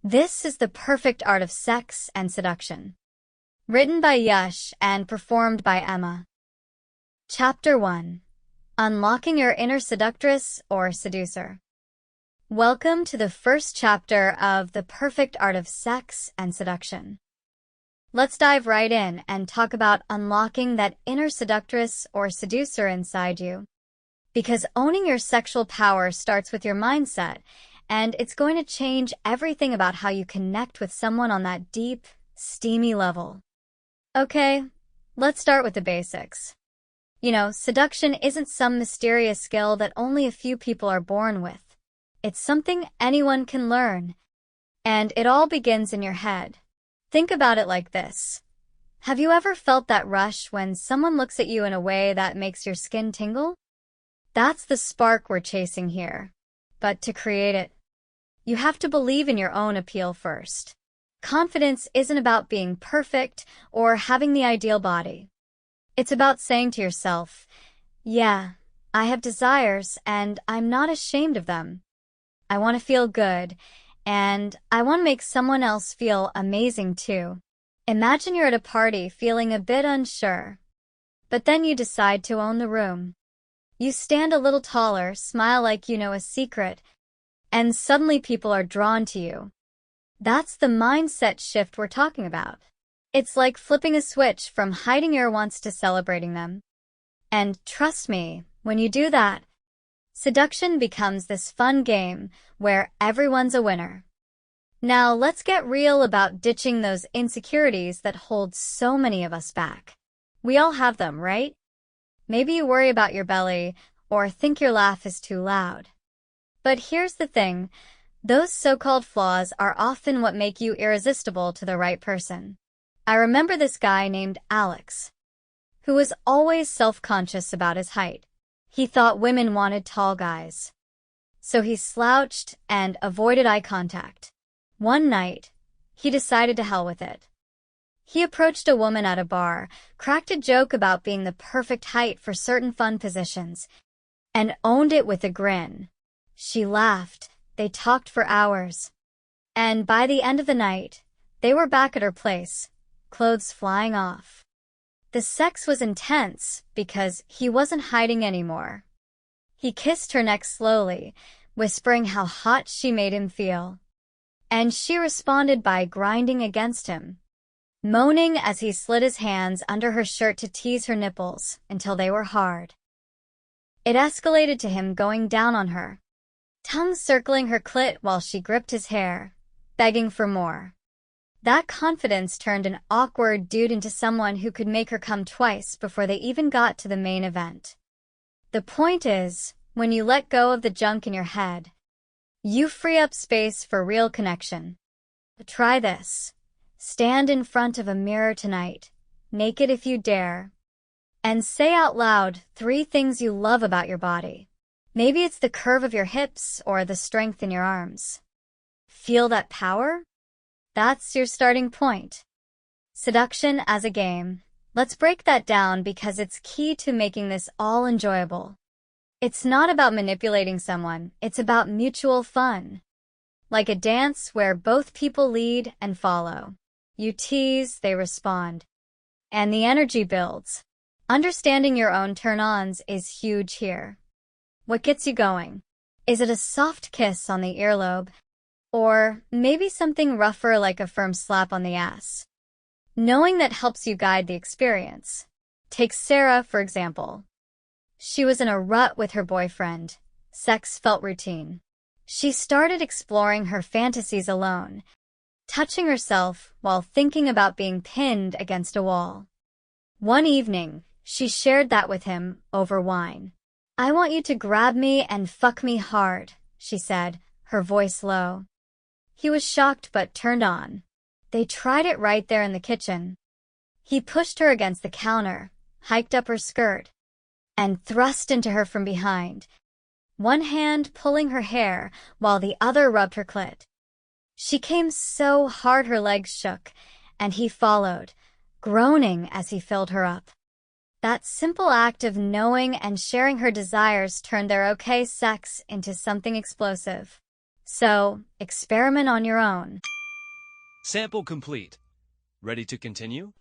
This is The Perfect Art of Sex and Seduction. Written by Yash and performed by Emma. Chapter 1. Unlocking Your Inner Seductress or Seducer. Welcome to the first chapter of The Perfect Art of Sex and Seduction. Let's dive right in and talk about unlocking that inner seductress or seducer inside you. Because owning your sexual power starts with your mindset, and it's going to change everything about how you connect with someone on that deep, steamy level. Okay, let's start with the basics. Seduction isn't some mysterious skill that only a few people are born with. It's something anyone can learn. And it all begins in your head. Think about it like this. Have you ever felt that rush when someone looks at you in a way that makes your skin tingle? That's the spark we're chasing here. But to create it, you have to believe in your own appeal first. Confidence isn't about being perfect or having the ideal body. It's about saying to yourself, yeah, I have desires and I'm not ashamed of them. I want to feel good, and I want to make someone else feel amazing too. Imagine you're at a party feeling a bit unsure, but then you decide to own the room. You stand a little taller, smile like you know a secret, and suddenly people are drawn to you. That's the mindset shift we're talking about. It's like flipping a switch from hiding your wants to celebrating them. And trust me, when you do that, seduction becomes this fun game where everyone's a winner. Now let's get real about ditching those insecurities that hold so many of us back. We all have them, right? Maybe you worry about your belly or think your laugh is too loud. But here's the thing, those so-called flaws are often what make you irresistible to the right person. I remember this guy named Alex, who was always self-conscious about his height. He thought women wanted tall guys. So he slouched and avoided eye contact. One night, he decided to hell with it. He approached a woman at a bar, cracked a joke about being the perfect height for certain fun positions, and owned it with a grin. She laughed. They talked for hours. And by the end of the night, they were back at her place, clothes flying off. The sex was intense because he wasn't hiding anymore. He kissed her neck slowly, whispering how hot she made him feel. And she responded by grinding against him, moaning as he slid his hands under her shirt to tease her nipples until they were hard. It escalated to him going down on her, tongue circling her clit while she gripped his hair, begging for more. That confidence turned an awkward dude into someone who could make her come twice before they even got to the main event. The point is, when you let go of the junk in your head, you free up space for real connection. Try this. Stand in front of a mirror tonight, naked if you dare, and say out loud 3 things you love about your body. Maybe it's the curve of your hips or the strength in your arms. Feel that power? That's your starting point. Seduction as a game. Let's break that down because it's key to making this all enjoyable. It's not about manipulating someone, it's about mutual fun. Like a dance where both people lead and follow. You tease, they respond. And the energy builds. Understanding your own turn-ons is huge here. What gets you going? Is it a soft kiss on the earlobe? Or maybe something rougher like a firm slap on the ass? Knowing that helps you guide the experience. Take Sarah, for example. She was in a rut with her boyfriend. Sex felt routine. She started exploring her fantasies alone, touching herself while thinking about being pinned against a wall. One evening, she shared that with him over wine. I want you to grab me and fuck me hard, she said, her voice low. He was shocked but turned on. They tried it right there in the kitchen. He pushed her against the counter, hiked up her skirt, and thrust into her from behind, one hand pulling her hair while the other rubbed her clit. She came so hard her legs shook, and he followed, groaning as he filled her up. That simple act of knowing and sharing her desires turned their okay sex into something explosive. So, experiment on your own. Sample complete. Ready to continue?